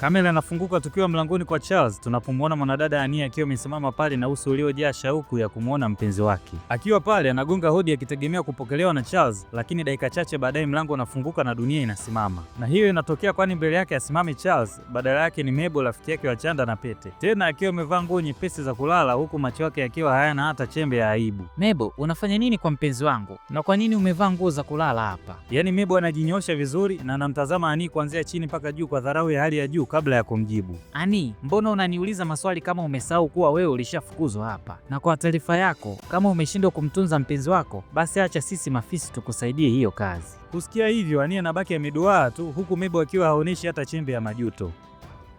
Kamera inafunguka tukiwa mlangoni kwa Charles, tunapomwona mwanadada Ania akiwa amesimama pale na uso uliojaa shauku ya kumwona mpenzi wake. Akiwa pale anagonga hodi akitegemea kupokelewa na Charles, lakini dakika chache baadaye mlango unafunguka na dunia inasimama. Na hiyo inatokea kwani mbele yake asimame Charles, badala yake ni Mabel, rafiki yake wa chanda na pete. Tena akiwa amevaa nguo nyepesi za kulala huku macho yake yakiwa hayana hata chembe ya aibu. Mabel, unafanya nini kwa mpenzi wangu? Na kwa nini umevaa nguo za kulala hapa? Yaani Mabel anajinyosha vizuri na anamtazama Ania kuanzia chini mpaka juu kwa dharau ya hali ya juu kabla ya kumjibu. Ani, mbona unaniuliza maswali kama umesahau kuwa wewe ulishafukuzwa hapa? Na kwa taarifa yako, kama umeshindwa kumtunza mpenzi wako, basi acha sisi mafisi tukusaidie hiyo kazi. Kusikia hivyo, Ania anabaki ameduaa tu huku Mabel akiwa haonyeshi hata chembe ya majuto.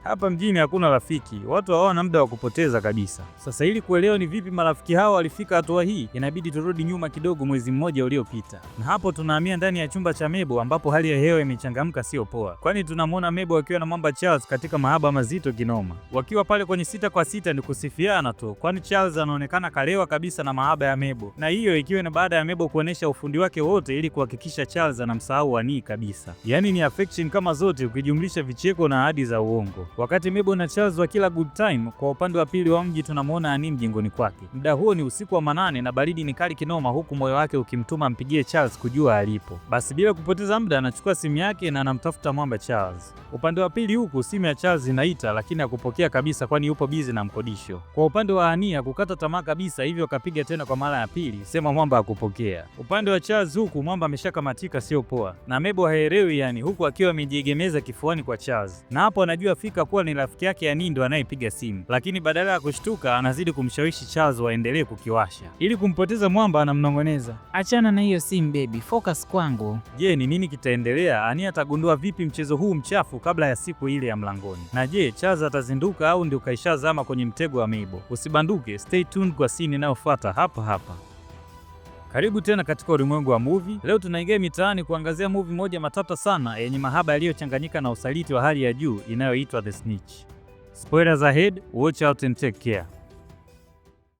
Hapa mjini hakuna rafiki, watu hawana muda wa kupoteza kabisa. Sasa ili kuelewa ni vipi marafiki hao walifika hatua hii, inabidi turudi nyuma kidogo mwezi mmoja uliopita. Na hapo tunahamia ndani ya chumba cha Mabel ambapo hali ya hewa imechangamka sio poa. Kwani tunamwona Mabel akiwa na mwamba Charles katika mahaba mazito kinoma. Wakiwa pale kwenye 6 kwa 6 ni kusifiana tu, kwani Charles anaonekana kalewa kabisa na mahaba ya Mabel. Na hiyo ikiwa ni baada ya Mabel kuonesha ufundi wake wote ili kuhakikisha Charles anamsahau Ania kabisa. Yaani ni affection kama zote ukijumlisha vicheko na ahadi za uongo. Wakati Mabel na Charles wa kila good time, kwa upande wa pili wa mji tunamwona Ania mjengoni kwake. Muda huo ni usiku wa manane na baridi ni kali kinoma, huku moyo wake ukimtuma ampigie Charles kujua alipo. Basi bila kupoteza muda anachukua simu yake na anamtafuta mwamba Charles. Upande wa pili huku simu ya Charles inaita lakini hakupokea kabisa, kwani yupo busy na mkodisho. Kwa upande wa Ania kukata tamaa kabisa, hivyo akapiga tena kwa mara ya pili, sema mwamba hakupokea. Upande wa Charles huku mwamba ameshakamatika sio poa, na Mabel haelewi yani, huku akiwa amejiegemeza kifuani kwa Charles. Na hapo anajua fika kuwa ni rafiki yake Ania ndo anayepiga simu, lakini badala ya kushtuka anazidi kumshawishi Charles waendelee kukiwasha. Ili kumpoteza mwamba anamnongoneza, achana na hiyo simu baby, focus kwangu. Je, ni nini kitaendelea? Ania atagundua vipi mchezo huu mchafu kabla ya siku ile ya mlangoni? Na je, Charles atazinduka au ndio kaishazama kwenye mtego wa Mabel? Usibanduke, stay tuned kwa scene inayofuata hapa hapa. Karibu tena katika ulimwengu wa movie. Leo tunaingia mitaani kuangazia movie moja matata sana yenye mahaba yaliyochanganyika na usaliti wa hali ya juu inayoitwa The Snitch. Spoilers ahead, watch out and take care.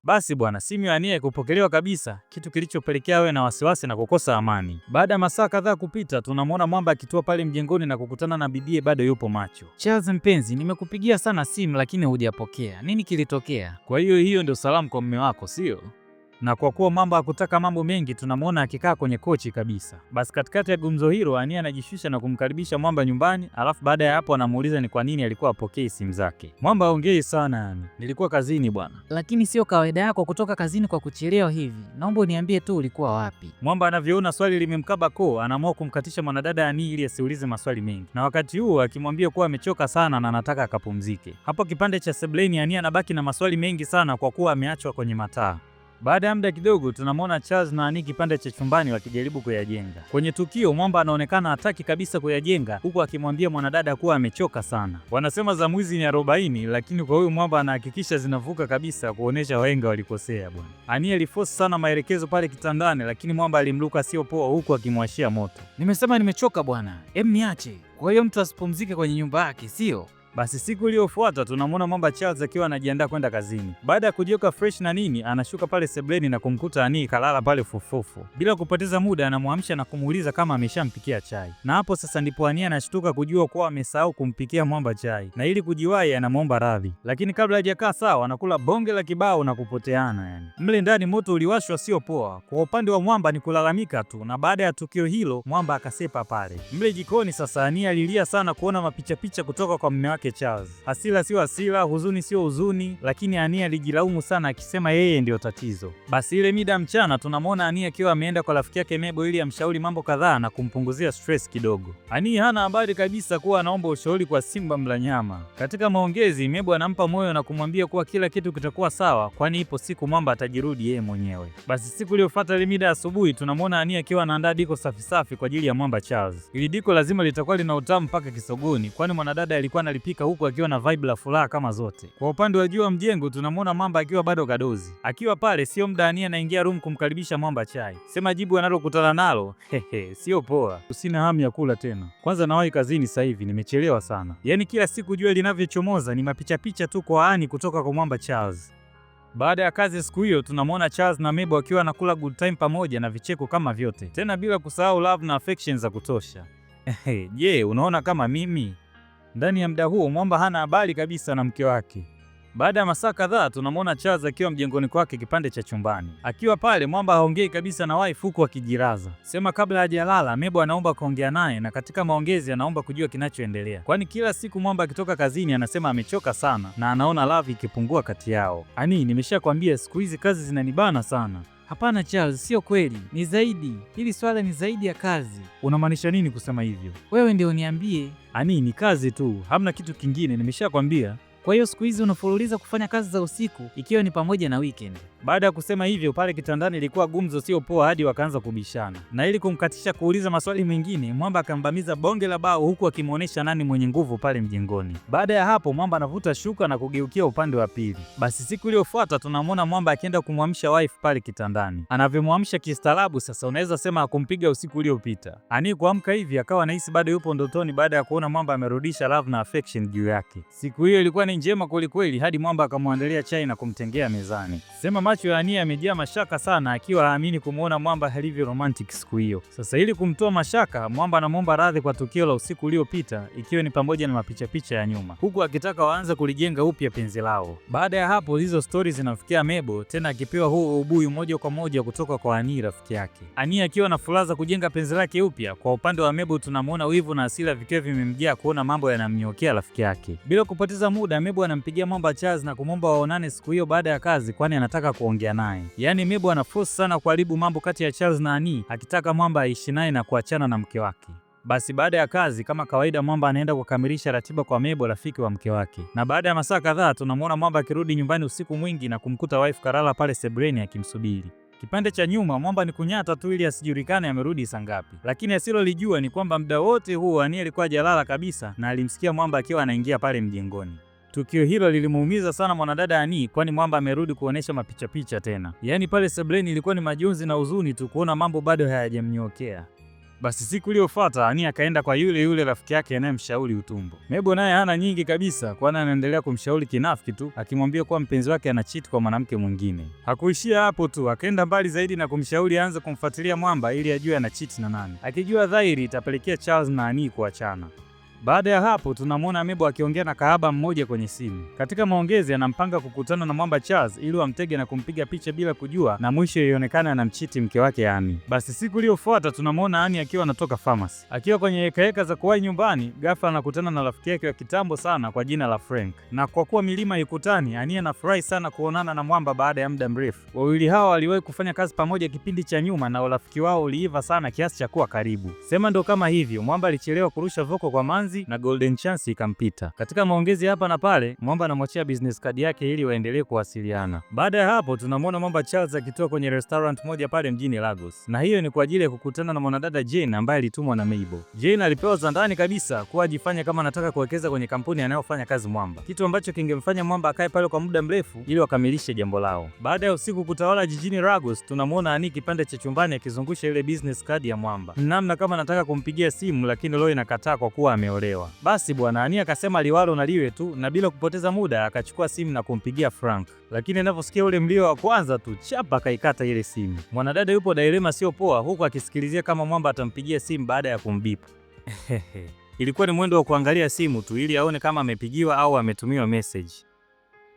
Basi bwana, simu ya Ania ikupokelewa kabisa, kitu kilichopelekea awe na wasiwasi na kukosa amani. Baada ya masaa kadhaa kupita, tunamwona mwamba akitua pale mjengoni na kukutana na bidie bado yupo macho. Charles mpenzi, nimekupigia sana simu lakini hujapokea. Nini kilitokea? Kwa hiyo ndio salamu kwa mume wako, sio? Na kwa kuwa mwamba hakutaka mambo mengi, tunamwona akikaa kwenye kochi kabisa. Basi katikati ya gumzo hilo, Ania anajishusha na kumkaribisha mwamba nyumbani, alafu baada ya hapo anamuuliza ni kwa nini alikuwa apokei simu zake. Mwamba haongei sana yani, nilikuwa kazini bwana. Lakini sio kawaida yako kutoka kazini kwa kuchelewa hivi, naomba uniambie tu ulikuwa wapi. Mwamba anavyoona swali limemkaba koo, anaamua kumkatisha mwanadada Ania ili asiulize maswali mengi, na wakati huo akimwambia kuwa amechoka sana na anataka akapumzike. Hapo kipande cha sebleni, Ania anabaki na maswali mengi sana kwa kuwa ameachwa kwenye mataa. Baada ya muda kidogo tunamwona Charles na Ania kipande cha chumbani wakijaribu kuyajenga. Kwenye tukio mwamba anaonekana hataki kabisa kuyajenga, huku akimwambia mwanadada kuwa amechoka sana. Wanasema za mwizi ni 40, lakini kwa huyu mwamba anahakikisha zinavuka kabisa, kuonesha wahenga walikosea bwana. Ania aliforce sana maelekezo pale kitandani, lakini mwamba alimluka sio poa, huku akimwashia moto. Nimesema nimechoka bwana, niache. Kwa hiyo mtu asipumzike kwenye nyumba yake, sio? Basi siku iliyofuata tunamwona mwamba Charles akiwa anajiandaa kwenda kazini. Baada ya kujiweka fresh na nini, anashuka pale sebleni na kumkuta Ania kalala pale fufufu. Bila kupoteza muda anamwamsha na kumuuliza kama ameshampikia chai. Na hapo sasa ndipo Ania anashtuka kujua kuwa amesahau kumpikia mwamba chai. Na ili kujiwahi anamwomba radhi. Lakini kabla hajakaa sawa anakula bonge la kibao na kupoteana yani. Mle ndani moto uliwashwa sio poa. Kwa upande wa mwamba ni kulalamika tu, na baada ya tukio hilo mwamba akasepa pale. Mle jikoni sasa Ania alilia sana kuona mapicha kutoka kwa mume wake Charles. Hasira sio hasira, huzuni sio huzuni, lakini Ania alijilaumu sana akisema yeye ndio tatizo. Basi ile mida mchana tunamwona Ania akiwa ameenda kwa rafiki yake Mabel ili amshauri mambo kadhaa na kumpunguzia stress kidogo. Ania hana habari kabisa kuwa anaomba ushauri kwa simba mla nyama. Katika maongezi Mabel anampa moyo na kumwambia kuwa kila kitu kitakuwa sawa, kwani ipo siku mwamba atajirudi yeye mwenyewe. Basi siku iliyofuata ile mida asubuhi tunamwona Ania akiwa anaandaa diko safi kwa ajili ya mwamba Charles. Ili diko lazima litakuwa lina utamu mpaka kisogoni, kwani mwanadada alikuwa analipika huku akiwa na vibe la furaha kama zote. Kwa upande wa juu wa mjengo tunamwona mwamba akiwa bado kadozi. Akiwa pale sio muda Ania anaingia room kumkaribisha mwamba chai. Sema jibu analokutana nalo, sio poa. Usina hamu ya kula tena. Kwanza nawahi kazini sasa hivi, nimechelewa sana. Yaani kila siku jua linavyochomoza ni mapicha tu kwa Ania kutoka kwa mwamba Charles. Baada ya kazi siku hiyo tunamwona Charles na Mabel wakiwa nakula good time pamoja na vicheko kama vyote. Tena bila kusahau love na affection za kutosha. Je, unaona kama mimi? Ndani ya muda huo Mwamba hana habari kabisa na mke wake. Baada ya masaa kadhaa tunamwona Charles akiwa mjengoni kwake kipande cha chumbani. Akiwa pale Mwamba haongei kabisa na wife huku akijiraza. Sema kabla hajalala Mabel anaomba kuongea naye na katika maongezi anaomba kujua kinachoendelea. Kwani kila siku Mwamba akitoka kazini anasema amechoka sana na anaona love ikipungua kati yao. Ani, nimeshakwambia siku hizi kazi zinanibana sana. Hapana Charles, sio kweli. Ni zaidi. Hili swala ni zaidi ya kazi. Unamaanisha nini kusema hivyo? Wewe ndio uniambie. Ani, ni kazi tu. Hamna kitu kingine, nimeshakwambia. Kwa hiyo siku hizi unafululiza kufanya kazi za usiku ikiwa ni pamoja na weekend. Baada ya kusema hivyo pale kitandani ilikuwa gumzo sio poa hadi wakaanza kubishana. Na ili kumkatisha kuuliza maswali mengine, Mwamba akambamiza bonge la bao huku akimuonesha nani mwenye nguvu pale mjengoni. Baada ya hapo Mwamba anavuta shuka na kugeukia upande wa pili. Basi siku iliyofuata tunamwona Mwamba akienda kumwamsha wife pale kitandani. Anavyomwamsha kistaarabu sasa unaweza sema akumpiga usiku uliopita. Ani kuamka hivi akawa anahisi bado yupo ndotoni baada ya kuona Mwamba amerudisha love na affection juu yake. Siku hiyo ilikuwa ni njema kweli hadi Mwamba akamwandalia chai na kumtengea mezani. Sema macho ya Ania yamejaa mashaka sana akiwa haamini kumuona Mwamba alivyo romantic siku hiyo. Sasa ili kumtoa mashaka, Mwamba anamwomba radhi kwa tukio la usiku uliopita ikiwa ni pamoja na mapicha ya nyuma. Huku akitaka waanze kulijenga upya penzi lao. Baada ya hapo hizo stories zinamfikia Mabel tena akipewa huo ubuyu moja kwa moja kutoka kwa Ania rafiki yake. Ania akiwa na furaha za kujenga penzi lake upya. Kwa upande wa Mabel tunamwona wivu na hasira vikiwa vimemjaa kuona mambo yanamnyokea rafiki yake. Bila kupoteza muda Mabel anampigia Mwamba Charles na kumwomba waonane siku hiyo baada ya kazi kwani anataka kuongea naye. Yaani Mabel anaforce sana kuharibu mambo kati ya Charles na Ania akitaka Mwamba aishi naye na kuachana na mke wake. Basi baada ya kazi kama kawaida Mwamba anaenda kukamilisha ratiba kwa Mabel rafiki wa mke wake. Na baada ya masaa kadhaa tunamwona Mwamba akirudi nyumbani usiku mwingi na kumkuta wife kalala pale sebreni akimsubiri. Kipande cha nyuma Mwamba ni kunyata tu ili asijulikane amerudi saa ngapi. Lakini asilolijua ni kwamba muda wote huo Ania alikuwa hajalala kabisa na alimsikia Mwamba akiwa anaingia pale mjengoni. Tukio hilo lilimuumiza sana mwanadada Ani kwani Mwamba amerudi kuonesha mapicha tena. Yaani pale sebleni ilikuwa ni majonzi na huzuni tu kuona mambo bado hayajamnyokea. Basi siku iliyofuata Ani akaenda kwa yule rafiki yake anayemshauri utumbo. Mabel naye hana nyingi kabisa kwani anaendelea kumshauri kinafiki tu akimwambia kuwa mpenzi wake ana cheat kwa mwanamke mwingine. Hakuishia hapo tu, akaenda mbali zaidi na kumshauri aanze kumfuatilia Mwamba ili ajue ana cheat na nani. Akijua dhahiri itapelekea Charles na Ani kuachana. Baada ya hapo tunamwona Mabel akiongea na kahaba mmoja kwenye simu. Katika maongezi anampanga kukutana na Mwamba Charles ili wamtege na kumpiga picha bila kujua na mwisho ionekane anamchiti mke wake Ani. Basi siku iliyofuata tunamwona Ani akiwa anatoka pharmacy. Akiwa kwenye hekaheka za kuwahi nyumbani, ghafla anakutana na rafiki yake wa kitambo sana kwa jina la Frank. Na kwa kuwa milima ikutani, Ani anafurahi sana kuonana na Mwamba baada ya muda mrefu. Wawili hao waliwahi kufanya kazi pamoja kipindi cha nyuma na urafiki wao uliiva sana kiasi cha kuwa karibu. Sema ndo kama hivyo, Mwamba alichelewa kurusha voko kwa Manzi na golden chance ikampita. Katika maongezi hapa na pale, Mwamba anamwachia business card yake ili waendelee kuwasiliana. Baada ya hapo tunamwona Mwamba Charles akitoka kwenye restaurant moja pale mjini Lagos. Na hiyo ni kwa ajili ya kukutana na mwanadada Jane ambaye alitumwa na Mabel. Jane alipewa za ndani kabisa kuwa ajifanye kama anataka kuwekeza kwenye kampuni anayofanya kazi Mwamba. Kitu ambacho kingemfanya Mwamba akae pale kwa muda mrefu ili wakamilishe jambo lao. Baada ya usiku kutawala jijini Lagos, tunamwona Ani kipande cha chumbani akizungusha ile business card ya Mwamba. Namna kama anataka kumpigia simu lakini Roy inakataa kwa kuwa ameolewa. Basi bwana Ani akasema liwalo na liwe tu na bila kupoteza muda akachukua simu na kumpigia Frank. Lakini anaposikia ule mlio wa kwanza tu chapa akaikata ile simu. Mwanadada yupo dilema sio poa huku akisikilizia kama Mwamba atampigia simu baada ya kumbipa. Ilikuwa ni mwendo wa kuangalia simu tu ili aone kama amepigiwa au ametumiwa message.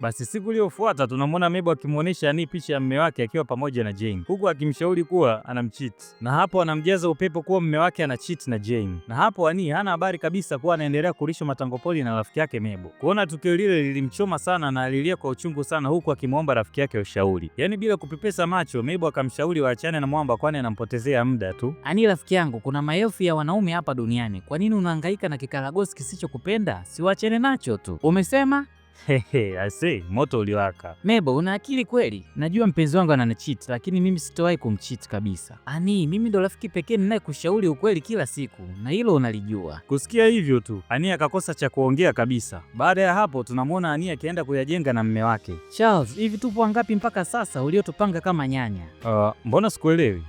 Basi siku iliyofuata tunamwona Mabel akimuonesha Ani picha ya mume wake akiwa pamoja na Jane, huku akimshauri kuwa anamcheat. Na hapo anamjaza upepo kuwa mume wake ana cheat na Jane. Na hapo Ani hana habari kabisa kuwa anaendelea kulisha matangopoli na rafiki yake Mabel. Kuona tukio lile lilimchoma sana na alilia kwa uchungu sana huku akimwomba rafiki yake ushauri. Yaani bila kupepesa macho Mabel akamshauri waachane na Mwamba kwani anampotezea muda tu. Ani rafiki yangu, kuna maelfu ya wanaume hapa duniani. Kwa nini unahangaika na kikaragosi kisichokupenda? Si waachane nacho tu. Umesema? Ase, moto uliwaka. Mabel, una akili kweli? Najua mpenzi wangu ananicheat, lakini mimi sitowahi kumcheat kabisa. Ani, mimi ndo rafiki pekee ninayekushauri ukweli kila siku, na hilo unalijua. Kusikia hivyo tu, Ani akakosa cha kuongea kabisa. Baada ya hapo, tunamwona Ani akienda kuyajenga na mume wake. Charles, hivi tupo wangapi mpaka sasa uliotupanga kama nyanya? Mbona sikuelewi?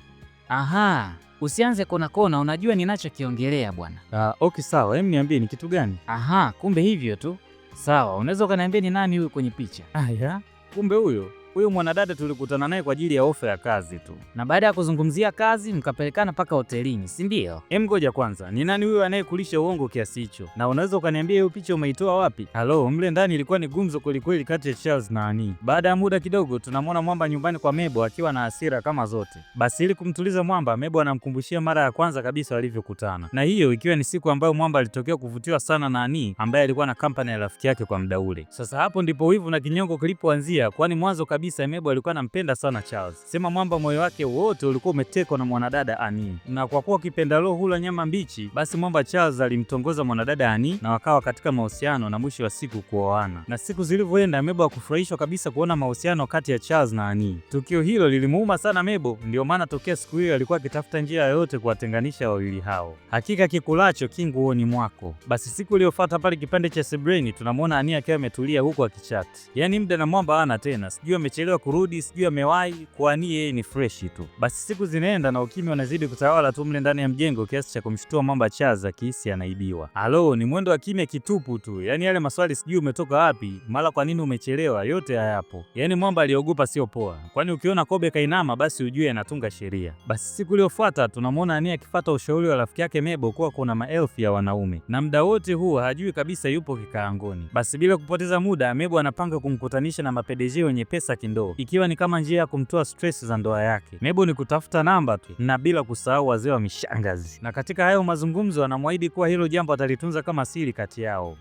Aha, usianze kona, unajua ninachokiongelea bwana. Okay sawa, niambie ni kitu gani? Aha, kumbe hivyo tu. Sawa, unaweza ukaniambia ni nani huyu kwenye picha? Ya, kumbe huyo. huyu mwanadada tulikutana naye kwa ajili ya ofa ya kazi tu. Na baada ya kuzungumzia kazi mkapelekana mpaka hotelini, si ndio? Ngoja kwanza, ni nani huyu anayekulisha uongo kiasi hicho? Na unaweza ukaniambia hiyo picha umeitoa wapi? Halo, mle ndani ilikuwa ni gumzo kweli kati ya Charles na Annie. Baada ya muda kidogo tunamwona Mwamba nyumbani kwa Mabel akiwa na hasira kama zote. Basi ili kumtuliza Mwamba, Mabel anamkumbushia mara ya kwanza kabisa walivyokutana. Na hiyo ikiwa ni siku ambayo Mwamba alitokea kuvutiwa sana na Annie ambaye alikuwa na kampani ya rafiki yake kwa muda ule. Sasa hapo ndipo wivu na kinyongo kilipoanzia, kwani mwanzo kabisa Mabel alikuwa anampenda sana Charles. Sema Mwamba moyo wake wote ulikuwa umetekwa na mwanadada Annie. Na kwa kuwa kipenda roho hula nyama mbichi, basi Mwamba Charles alimtongoza mwanadada Annie na wakawa katika mahusiano na mwisho wa siku kuoana. Na siku zilivyoenda, Mabel hakufurahishwa kabisa kuona mahusiano kati ya Charles na Annie. Tukio hilo lilimuuma sana Mabel, ndio maana tokea siku hiyo alikuwa akitafuta njia yoyote kuwatenganisha wawili hao. Hakika kikulacho kinguoni mwako. Basi siku iliyofuata pale kipande cha Sebreni tunamwona Annie akiwa ametulia huko akichat. Yaani muda na Mwamba hana tena, sijui amechelewa kurudi, sijui amewahi, kwa Annie yeye ni fresh tu. Basi siku zinaenda na ukimya unazidi kutawala tu mle ndani ya mjengo kiasi cha kumshtua Mwamba Charles akihisi anaibiwa. Halo, ni mwendo wa kimya kitupu tu. Yaani yale maswali sijui umetoka wapi, mara kwa nini umechelewa, yote hayapo. Yaani Mwamba aliogopa sio poa. Kwani ukiona kobe kainama basi ujue anatunga sheria. Basi siku iliyofuata tunamwona Annie akifuata ushauri wa rafiki yake Mabel kuwa kuna maelfu ya wanaume. Na muda wote huo hajui kabisa yupo kikaangoni. Basi bila kupoteza muda, Mabel anapanga kumkutanisha na mapedeje wenye pesa kindoo, ikiwa ni kama njia ya kumtoa stress za ndoa yake. Mabel ni kutafuta namba tu, na bila kusahau wazee wa mishangazi. Na katika hayo mazungumzo anamwahidi kuwa hilo jambo atalitunza kama siri kati yao.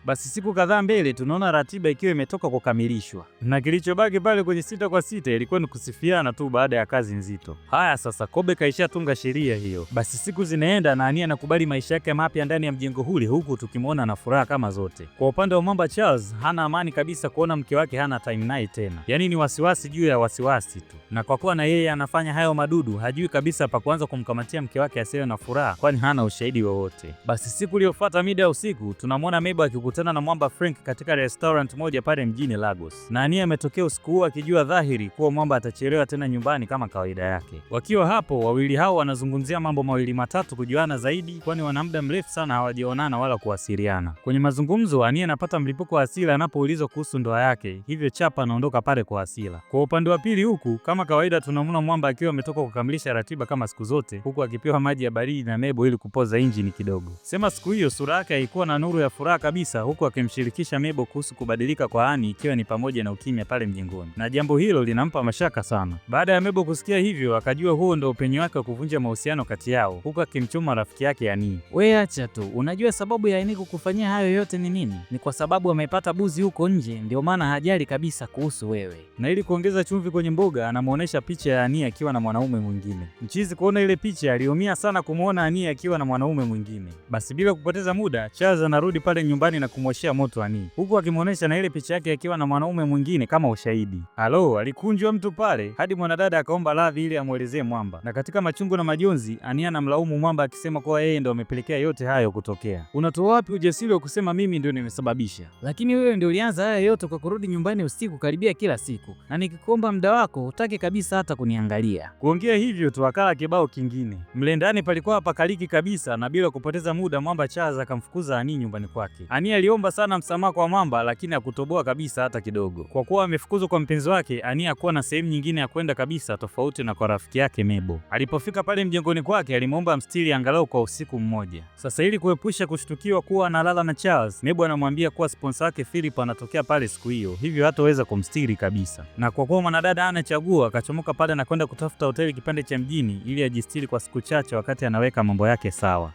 Basi siku kadhaa mbele tunaona ratiba ikiwa imetoka kukamilishwa, na kilichobaki pale kwenye 6 kwa 6 ilikuwa ni kusifiana tu baada ya kazi nzito. Haya sasa, kobe kaishatunga sheria hiyo. Basi siku zinaenda na Annie anakubali maisha yake mapya ndani ya mjengo huli, huku tukimwona na furaha kama zote. Kwa upande wa Mwamba Charles, hana amani kabisa kuona mke wake hana time naye tena, yaani ni wasiwasi juu ya wasiwasi tu. Na kwa kuwa na yeye anafanya hayo madudu, hajui kabisa pa kuanza kumkamatia mke wake asiwe na furaha, kwani hana ushahidi wowote. Basi siku iliyofuata mida ya usiku tunamwona Mabel akikutana na Mwamba Frank katika restaurant moja pale mjini Lagos. Na Annie ametokea usiku huo akijua dhahiri kuwa Mwamba atachelewa tena nyumbani kama kawaida yake. Wakiwa hapo, wawili hao wanazungumzia mambo mawili matatu kujuana zaidi, kwani wana muda mrefu sana hawajaonana wala kuwasiliana. Kwenye mazungumzo, Annie anapata mlipuko wa hasira anapoulizwa kuhusu ndoa yake, hivyo chapa anaondoka pale kwa hasira. Kwa upande wa pili huku, kama kawaida tunamwona Mwamba akiwa ametoka kukamilisha ratiba kama siku zote, huku akipewa maji ya baridi na Mabel ili kupoza injini kidogo. Sema siku hiyo sura yake haikuwa na nuru ya furaha kabisa, huku akimshirikisha Mabel kuhusu kubadilika kwa Annie, ikiwa ni pamoja na ukimya pale mjengoni. Na jambo hilo linampa mashaka sana. Baada ya Mabel kusikia hivyo, akajua huo ndio upenyo wake wa kuvunja mahusiano kati yao, huku akimchoma rafiki yake Annie. We acha tu, unajua sababu ya Annie kukufanyia hayo yote ni nini? Ni kwa sababu amepata buzi huko nje, ndio maana hajali kabisa kuhusu wewe. Na ili kuongeza chumvi kwenye mboga, anamuonesha picha ya Annie akiwa na mwanaume mwingine. Mchizi kuona ile picha aliumia sana kumuona Annie akiwa na mwanaume mwingine. Basi bila kupoteza muda, Charles anarudi pale nyumbani na kumwashia moto Annie, huku akimuonesha na ile picha yake akiwa na mwanaume mwingine kama ushahidi. Halo, alikunjwa mtu pale hadi mwanadada akaomba radhi ili amuelezee Mwamba. Na katika machungu na majonzi, Annie anamlaumu Mwamba akisema kuwa yeye ndo amepelekea yote hayo kutokea. Unatoa wapi ujasiri wa kusema mimi ndio nimesababisha? Lakini wewe ndio ulianza haya yote kwa kurudi nyumbani usiku karibia kila siku, na nikikuomba muda wako hutaki kabisa hata kuniangalia. Kuongea hivyo tu akala kibao kingine. Mle ndani palikuwa hapakaliki kabisa, na bila kupoteza muda Mwamba Charles akamfukuza Annie nyumbani kwake. Annie aliomba sana msamaha kwa Mwamba, lakini hakutoboa kabisa hata kidogo. Kwa kuwa amefukuzwa kwa mpenzi wake, Annie hakuwa na sehemu nyingine ya kwenda kabisa, tofauti na kwa rafiki yake Mabel. Alipofika pale mjengoni kwake, alimwomba amstiri angalau kwa usiku mmoja. Sasa ili kuepusha kushtukiwa kuwa analala na Charles, Mabel anamwambia kuwa sponsor wake Philip anatokea pale siku hiyo, hivyo hataweza kumstiri kabisa. Na kwa kuwa mwanadada hana chaguo, akachomoka pale na kwenda kutafuta hoteli kipande cha mjini ili ajistiri kwa siku chache wakati anaweka mambo yake sawa.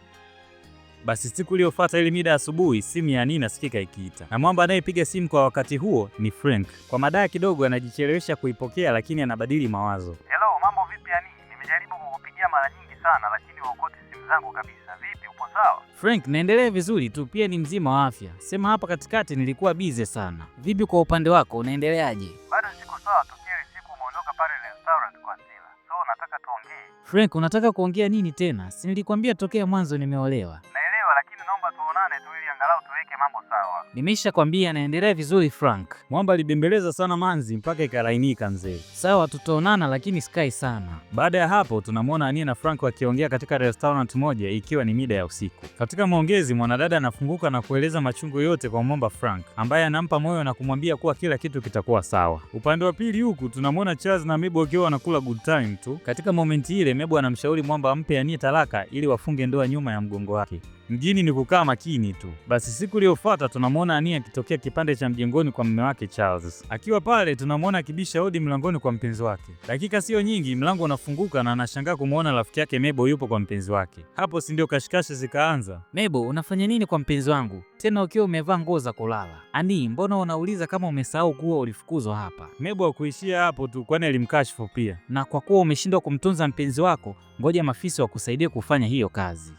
Basi siku iliyofuata ile mida asubuhi, simu ya Annie inasikika ikiita. Na Mwamba anayepiga simu kwa wakati huo ni Frank. Kwa madai kidogo anajichelewesha kuipokea, lakini anabadili mawazo. Hello, mambo vipi Annie? Nimejaribu kukupigia mara nyingi sana lakini huokoti simu zangu kabisa. Vipi, upo sawa? Frank, naendelea vizuri tu, pia ni mzima wa afya. Sema hapa katikati nilikuwa busy sana. Vipi kwa upande wako, unaendeleaje? Bado siko sawa tu, ile siku umeondoka pale restaurant kwa Sila. So nataka tuongee. Frank, unataka kuongea nini tena? Si nilikwambia tokea mwanzo nimeolewa. Naelewa, lakini naomba tuonane tu ili angalau tuweke mambo sawa. Nimeisha kwambia naendelea vizuri Frank. Mwamba alibembeleza sana manzi mpaka ikalainika mzee. Sawa, tutaonana lakini sikai sana. Baada ya hapo tunamwona Annie na Frank wakiongea katika restaurant moja ikiwa ni mida ya usiku. Katika maongezi mwanadada anafunguka na kueleza machungu yote kwa mwamba Frank, ambaye anampa moyo na kumwambia kuwa kila kitu kitakuwa sawa. Upande wa pili huku tunamwona Charles na Mabel wakiwa wanakula good time tu. Katika momenti ile Mabel anamshauri mwamba ampe Annie talaka ili wafunge ndoa nyuma ya mgongo wake. Mjini ni kukaa makini tu. Basi siku iliyofuata tunamwona Annie akitokea kipande cha mjengoni kwa mume wake Charles. Akiwa pale tunamwona akibisha hodi mlangoni kwa mpenzi wake. Dakika sio nyingi mlango unafunguka na anashangaa kumwona rafiki yake Mabel yupo kwa mpenzi wake. Hapo si ndio kashikashi zikaanza. Mabel, unafanya nini kwa mpenzi wangu? Tena ukiwa umevaa nguo za kulala. Annie, mbona unauliza kama umesahau kuwa ulifukuzwa hapa? Mabel hakuishia hapo tu, kwani alimkashifu pia. Na kwa kuwa umeshindwa kumtunza mpenzi wako, ngoja maafisa wakusaidie kufanya hiyo kazi.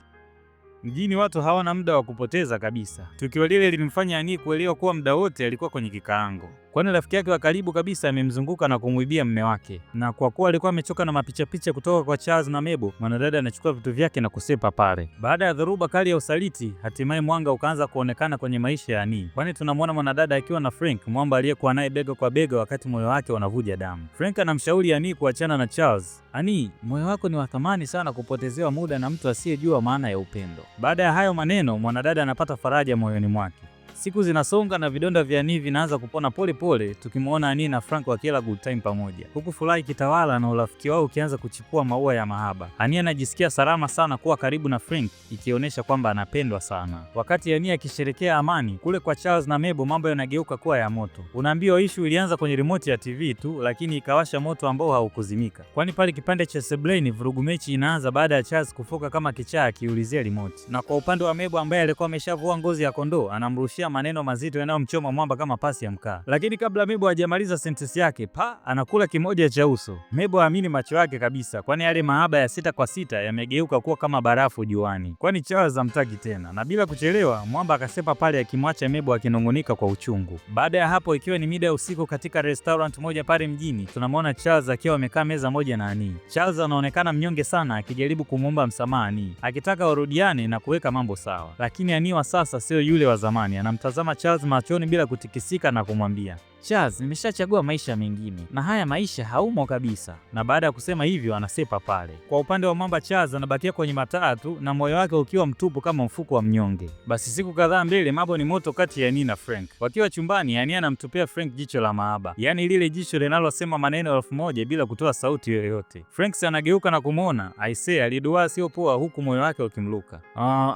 Mjini watu hawana muda wa kupoteza kabisa. Tukio lile lilimfanya Annie kuelewa kuwa muda wote alikuwa kwenye kikaango, kwani rafiki yake wa karibu kabisa amemzunguka na kumwibia mume wake. Na kwa kuwa alikuwa amechoka na mapicha kutoka kwa Charles na Mabel, mwanadada anachukua vitu vyake na kusepa pale. Baada ya dhoruba kali ya usaliti, hatimaye mwanga ukaanza kuonekana kwenye maisha ya Annie, kwani tunamwona mwanadada akiwa na Frank, mwamba aliyekuwa naye bega kwa bega wakati moyo wake unavuja damu. Frank anamshauri Annie kuachana na Charles. Annie, moyo wako ni wa thamani sana kupotezewa muda na mtu asiyejua maana ya upendo. Baada ya hayo maneno, mwanadada anapata faraja moyoni mwake. Siku zinasonga na vidonda vya Annie vinaanza kupona pole pole, tukimwona Annie na Frank wakila good time pamoja, huku furaha ikitawala na urafiki wao ukianza kuchipua maua ya mahaba. Annie anajisikia salama sana kuwa karibu na Frank, ikionyesha kwamba anapendwa sana. Wakati Annie akisherekea amani, kule kwa Charles na Mabel mambo yanageuka kuwa ya moto. Unaambiwa issue ilianza kwenye remote ya TV tu, lakini ikawasha moto ambao haukuzimika, kwani pale kipande cha sebleni vurugu mechi inaanza baada ya Charles kufoka kama kichaa akiulizia remote. Na kwa upande wa Mabel ambaye alikuwa ameshavua ngozi ya kondoo, anamrushia maneno mazito yanayomchoma mwamba kama pasi ya mkaa. Lakini kabla Mabel hajamaliza sentence yake, anakula kimoja cha uso. Mabel haamini macho yake kabisa, kwani yale mahaba ya 6 kwa 6 yamegeuka kuwa kama barafu juani, kwani Charles hamtaki tena. Na bila kuchelewa mwamba akasepa pale akimwacha Mabel akinong'onika kwa uchungu. Baada ya hapo, ikiwa ni mida ya usiku katika restaurant moja pale mjini, tunamwona Charles akiwa amekaa meza moja na Annie. Charles anaonekana mnyonge sana, akijaribu kumwomba msamaha Annie, akitaka warudiane na kuweka mambo sawa. Lakini Annie wa sasa sio yule wa zamani, anamtazama Charles machoni bila kutikisika na kumwambia, Charles, nimeshachagua maisha mengine na haya maisha haumo kabisa. Na baada ya kusema hivyo anasepa pale. Kwa upande wa mwamba Charles anabakia kwenye mataa tu na moyo wake ukiwa mtupu kama mfuko wa mnyonge. Basi siku kadhaa mbele mambo ni moto kati ya Annie na Frank. Wakiwa chumbani, Annie anamtupia Frank jicho la mahaba, yaani lile jicho linalosema maneno 1000 bila kutoa sauti yoyote. Frank anageuka na kumwona, aisee, aliduaa sio poa, huku moyo wake ukimluka.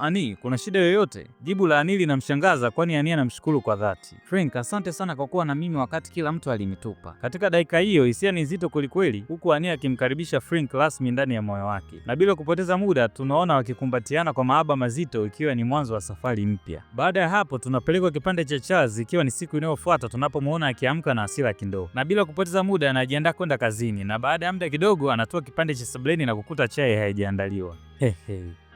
Annie, kuna shida yoyote? Jibu la Annie linamshangaza, kwani Annie anamshukuru kwa dhati. Frank, asante sana kwa kuwa na mimi wakati kila mtu alinitupa. Katika dakika hiyo hisia ni nzito kwelikweli, huku Annie akimkaribisha Frank rasmi ndani ya moyo wake. Na bila kupoteza muda tunaona wakikumbatiana kwa mahaba mazito, ikiwa ni mwanzo wa safari mpya. Baada ya hapo tunapelekwa kipande cha Charles, ikiwa ni siku inayofuata tunapomuona akiamka na hasira kindoo. Na bila kupoteza muda anajiandaa kwenda kazini, na baada ya muda kidogo anatoa kipande cha sebleni na kukuta chai haijaandaliwa.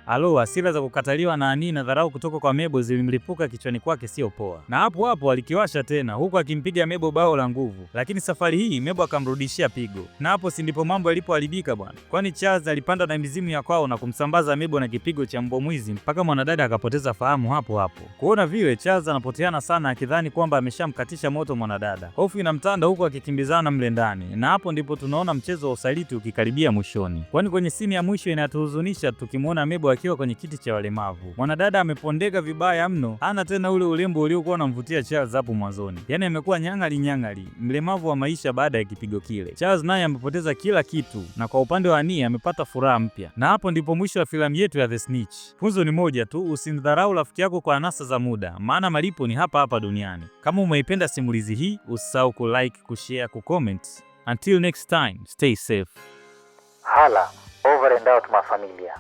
Alo, hasira za kukataliwa na Annie na dharau kutoka kwa Mabel zilimlipuka kichwani kwake, sio poa. Na hapo hapo alikiwasha tena, huku akimpiga Mabel bao la nguvu. Lakini safari hii Mabel akamrudishia pigo. Na hapo si ndipo mambo yalipoharibika bwana, kwani Charles alipanda na mizimu ya kwao na kumsambaza Mabel na kipigo cha mbwa mwizi mpaka mwanadada akapoteza fahamu hapo hapo. Kuona vile Charles anapoteana sana, akidhani kwamba ameshamkatisha moto mwanadada, hofu inamtanda huku akikimbizana mle ndani. Na hapo ndipo tunaona mchezo wa usaliti ukikaribia mwishoni, kwani kwenye sini ya mwisho inatuhuzunisha tukimwona Mabel akiwa kwenye kiti cha walemavu. Mwanadada amepondeka vibaya mno, hana tena ule urembo uliokuwa unamvutia Charles hapo mwanzoni. Yaani amekuwa nyang'ali, mlemavu wa maisha baada ya kipigo kile. Charles naye amepoteza kila kitu, na kwa upande wa Annie amepata furaha mpya. Na hapo ndipo mwisho wa filamu yetu ya The Snitch. Funzo ni moja tu, usimdharau rafiki yako kwa anasa za muda, maana malipo ni hapa hapa duniani. Kama umeipenda simulizi hii, usisahau kulike, kushare, kucomment. Until next time, stay safe. Hala, over and out, my familia.